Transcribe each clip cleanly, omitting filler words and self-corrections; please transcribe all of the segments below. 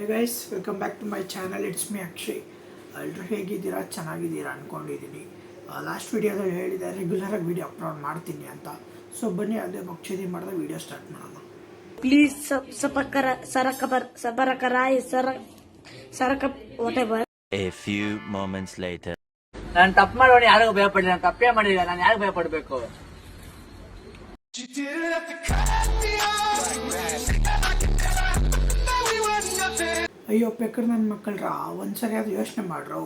Hey guys, welcome back to my channel. It's me Akshay. ಎಲ್ಲರೂ ಹೇಗಿದ್ದೀರಾ? ಚೆನ್ನಾಗಿದ್ದೀರಾ ಅಂದ್ಕೊಂಡಿದ್ದೀನಿ. ಲಾಸ್ಟ್ ವೀಡಿಯೋದಲ್ಲಿ ಹೇಳಿದೆ ರೆಗ್ಯುಲರಾಗಿ ವೀಡಿಯೋ ಅಪ್ಲೋಡ್ ಮಾಡ್ತೀನಿ ಅಂತ. ಸೊ ಬನ್ನಿ ಅದೇ ಮಕ್ಷದಿ ಮಾಡಿದ ವೀಡಿಯೋ ಸ್ಟಾರ್ಟ್ ಮಾಡೋಣ. Please ವಾಟೆವರ್. A few moments later. ನಾನು ತಪ್ಪು ಮಾಡೋಣ, ಯಾರಿಗೂ ಭಯ ಪಡಲಿಲ್ಲ. ನಾನು ತಪ್ಪೇ ಮಾಡಿಲ್ಲ, ನಾನು ಯಾರಿಗೂ ಭಯ ಪಡಬೇಕು? ಅಯ್ಯೋ ಪೆಕ್ಕರ್ ನನ್ನ ಮಕ್ಕಳ್ರ, ಒಂದ್ಸರಿ ಅದು ಯೋಚನೆ ಮಾಡ್ರು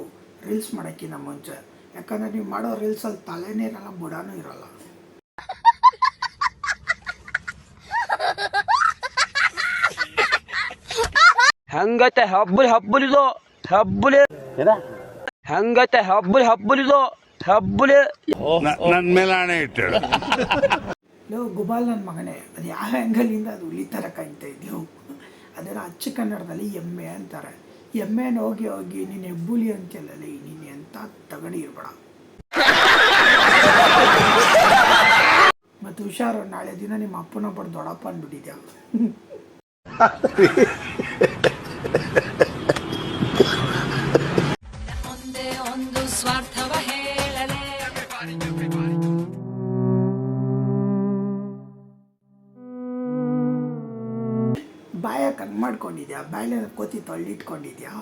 ರೀಲ್ಸ್ ಮಾಡೋಕ್ಕಿಂತ ಮುಂಚೆ. ಯಾಕಂದರೆ ನೀವು ಮಾಡೋ ರೀಲ್ಸಲ್ಲಿ ತಲೆನೇ ಇರಲ್ಲ, ಬುಡಾನೂ ಇರಲ್ಲ. ಹಂಗತೆ ಹಬ್ಬಲಿದು ಹಬ್ಬಲಿ ಹಂಗತೆ ಹಬ್ಬಲಿದು ಹಬ್ಬಲಿ ನನ್ನ ಮೇಲೆ ಆಣೆ ಇಟ್ಟಳು. ಗುಬಾಲ್ ನನ್ನ ಮಗನೇ, ಅದು ಯಾವ ಆ್ಯಂಗಲಿಂದ ಅದು ಹುಲಿ ಥರ ಕಾಯ್ತಾ ಇದೆಯೋ. ಅದನ್ನು ಅಚ್ಚ ಕನ್ನಡದಲ್ಲಿ ಎಮ್ಮೆ ಅಂತಾರೆ. ಎಮ್ಮೆನ ಹೋಗಿ ಹೋಗಿ ನೀನು ಹೆಬ್ಬುಲಿ ಅಂತೆಲ್ಲಲ್ಲಿ ನೀನು ಎಂತ ತಗಡಿ ಇರ್ಬೇಡ. ಮತ್ತು ಹುಷಾರು, ನಾಳೆ ದಿನ ನಿಮ್ಮ ಅಪ್ಪನ ಒಬ್ಬರು ದೊಡ್ಡಪ್ಪ ಅಂದ್ಬಿಟ್ಟಿದ್ಯಾ. ಬಾಯ ಕಣ್ ಮಾಡ್ಕೊಂಡಿದ್ಯಾ? ಬಾಯಿಲೆ ಕೋತಿ ತೊಳ್ಳಿಟ್ಕೊಂಡಿದ್ಯಾ?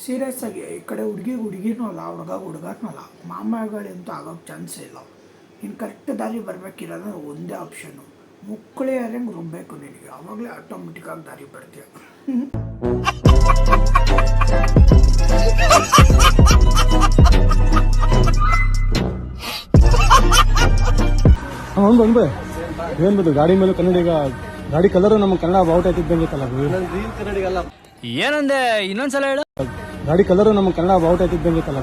ಸೀರಿಯಸ್ ಆಗಿ ಈ ಕಡೆ ಹುಡುಗಿನೂ ಅಲ್ಲ, ಹುಡುಗನೂ ಅಲ್ಲ. ಮಾಮಗಳಂತೂ ಆಗೋಕ್ಕೆ ಚಾನ್ಸೇ ಇಲ್ಲ. ನೀನು ಕರೆಕ್ಟ್ ದಾರಿ ಬರಬೇಕಿರೋದು ಒಂದೇ ಆಪ್ಷನ್ನು, ಮುಕ್ಕಳೇ ಯಾರಂಗೆ ರುಬ್ಬಬೇಕು ನಿನಗೆ. ಆವಾಗಲೇ ಆಟೋಮೆಟಿಕ್ಕಾಗಿ ದಾರಿ ಬರ್ತೀಯ. ಒಂದು ಏನ್ ಬದು ಗಾಡಿ ಮೇಲೆ ಕನ್ನಡಿಗ ಗಾಡಿ ಕಲರ್ ನಮ್ಮ ಕನ್ನಡ ಬಾವುಟ ಎತ್ತಿದ್ದಂಗಿತ್ತಲ್ಲ. ಏನಂದೆ? ಇನ್ನೊಂದ್ಸಲ ಹೇಳು. ಗಾಡಿ ಕಲರ್ ನಮ್ಮ ಕನ್ನಡ ಬಾವುಟ ಎತ್ತಿದ್ದಂಗಿತ್ತಲ್ಲ.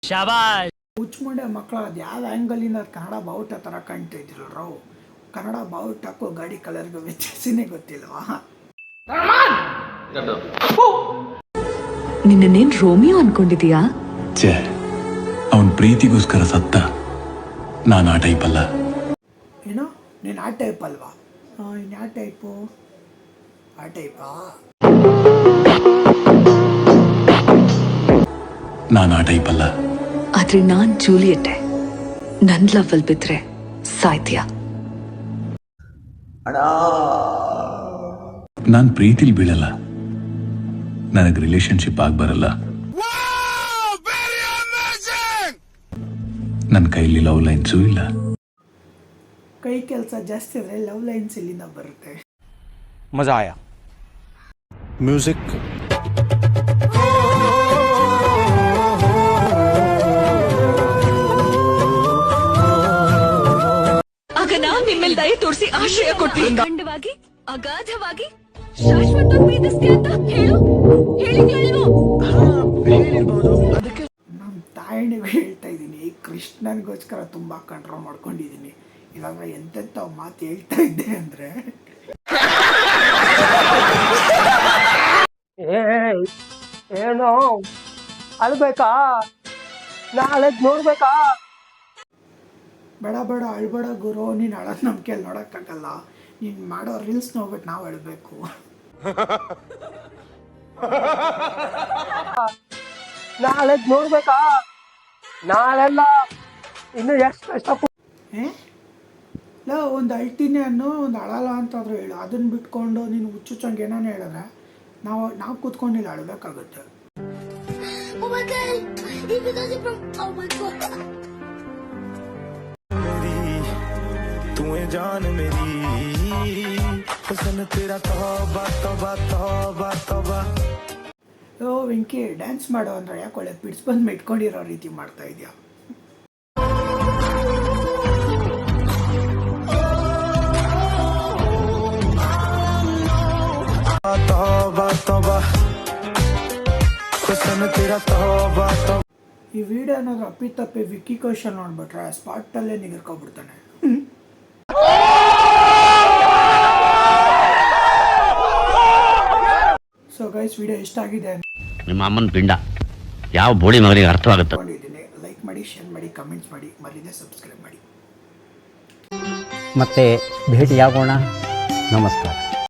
ಶಾಬಾಷ್. ಹುಚ್ಚುಮಂಡೆ ಮಕ್ಕಳು, ಅದು ಯಾವ ಆ್ಯಂಗಲಿಂದ ಕನ್ನಡ ಬಾವುಟ ಥರ ಕಾಣ್ತಾ ಇದ್ರಲ್ರು. ಕನ್ನಡ ಬಾವುಟಕ್ಕೂ ಗಾಡಿ ಕಲರ್ಗೂ ವ್ಯತ್ಯಾಸನೇ ಗೊತ್ತಿಲ್ವಾ? ನಿನ್ನೇನ್ ರೋಮಿಯೋ ಅನ್ಕೊಂಡಿದೀಯಾ? ಅವನ್ ಪ್ರೀತಿಗೋಸ್ಕರ ಸತ್ತ. ನಾನು ಆ ಟೈಪ್ ಅಲ್ಲ. ಏನೋ ನೀನು ಆ ಟೈಪ್ ಅಲ್ವಾ? ಇನ್ನು ಯಾವ ಟೈಪು? ಆ ಟೈಪಾ? ನಾನು ಆ ಟೈಪ್ ಅಲ್ಲ. ಆದ್ರೆ ನಾನ್ ಜೂಲಿಯಟ್ಟೆ. ನನ್ ಲವ್ವಲ್ ಬಿದ್ರೆ ಸಾಯ್ತೀಯ. ನಾನು ಪ್ರೀತಿಲಿ ಬೀಳಲ್ಲ. ನನಗೆ ರಿಲೇಶನ್ಶಿಪ್ ಆಗ್ಬರಲ್ಲ. ನನ್ನ ಕೈಲಿ ಲವ್ ಲೈನ್ಸೂ ಇಲ್ಲ. ಕೈ ಕೆಲಸ ಜಾಸ್ತಿ ಆದರೆ ಲವ್ ಲೈನ್ಸ್ ಇಲ್ಲಿಂದ ಬರುತ್ತೆ. ಮಜಾ ಆಯಾ. ಮ್ಯೂಸಿಕ್ ಆಗ ನಾನ್ ನಿಮ್ಮೇಲೆ ದಯ ತೋರಿಸಿ ಆಶ್ರಯ ಕೊಡ್ತೀನಿ. ಖಂಡವಾಗಿ ಅಗಾಧವಾಗಿ ಶಾಶ್ವತ ಪ್ರೀತಿಸ್ತೀಯ ಅಂತ ಹೇಳು. ನಮ್ಮ ತಾಯಿನಿಗೆ ಹೇಳ್ತಾ ಇದ್ದೀನಿ, ಕೃಷ್ಣನಿಗೋಸ್ಕರ ತುಂಬ ಕಂಟ್ರೋಲ್ ಮಾಡ್ಕೊಂಡಿದ್ದೀನಿ. ಇವಾಗ ಎಂತೆಂಥ ಮಾತು ಹೇಳ್ತಾ ಇದ್ದೆ ಅಂದರೆ, ಏನು ಅಳ್ಬೇಕಾ? ನಾಳೆ ನೋಡ್ಬೇಕಾ? ಬೇಡ ಅಳ್ಬೇಡ ಗುರು. ನೀನು ಅಳೋದು ನಮ್ಮ ಕೈಲಿ ನೋಡೋಕ್ಕಾಗಲ್ಲ. ನೀನು ಮಾಡೋ ರೀಲ್ಸ್ ನೋಡ್ಬಿಟ್ಟು ನಾವು ಅಳಬೇಕು. ನಾಳೆ ನೋಡ್ಬೇಕಾ? ನಾಳೆಲ್ಲ ಇನ್ನು ಎಷ್ಟು ಕಷ್ಟ. ಒಂದು ಅಳ್ತೀನಿ ಅನ್ನೋ, ಒಂದು ಅಳಲ್ಲ ಅಂತಾದರೂ ಹೇಳು. ಅದನ್ನು ಬಿಟ್ಕೊಂಡು ನೀನು ಹುಚ್ಚುಚ್ಚಂಗೆ ಏನಾನು ಹೇಳಿದ್ರೆ ನಾವು ಕೂತ್ಕೊಂಡಿಲ್ಲ ಅಳಬೇಕಾಗುತ್ತೆ. ಓ ವೆಂಕಿ, ಡ್ಯಾನ್ಸ್ ಮಾಡೋ ಅಂದ್ರೆ ಯಾಕೊಳ್ಳೆ ಪಿಡ್ಸ್ ಬಂದು ಇಟ್ಕೊಂಡಿರೋ ರೀತಿ ಮಾಡ್ತಾ ಇದೆಯಾ? ಈ ವಿಡಿಯೋ ಏನಾದ್ರು ಅಪ್ಪಿತಪ್ಪಿ ವಿಕ್ಕಿ ಕೌಶಲ್ ನೋಡ್ಬಿಟ್ರೆ ಸ್ಪಾಟಲ್ಲೇ ನಿಗರ್ಕೊಬಿಡ್ತಾನೆ. ಸೊ ಗೈಸ್, ವಿಡಿಯೋ ಇಷ್ಟ ಆಗಿದೆ. ನಿಮ್ಮ ಅಮ್ಮನ ಪಿಂಡ ಯಾವ ಬೋಳಿ ಮಗನಿಗೆ ಅರ್ಥವಾಗುತ್ತೆ. ಲೈಕ್ ಮಾಡಿ, ಶೇರ್ ಮಾಡಿ, ಕಮೆಂಟ್ಸ್ ಮಾಡಿ, ಮರೀದೆ ಸಬ್ಸ್ಕ್ರೈಬ್ ಮಾಡಿ. ಮತ್ತೆ ಭೇಟಿಯಾಗೋಣ. ನಮಸ್ಕಾರ.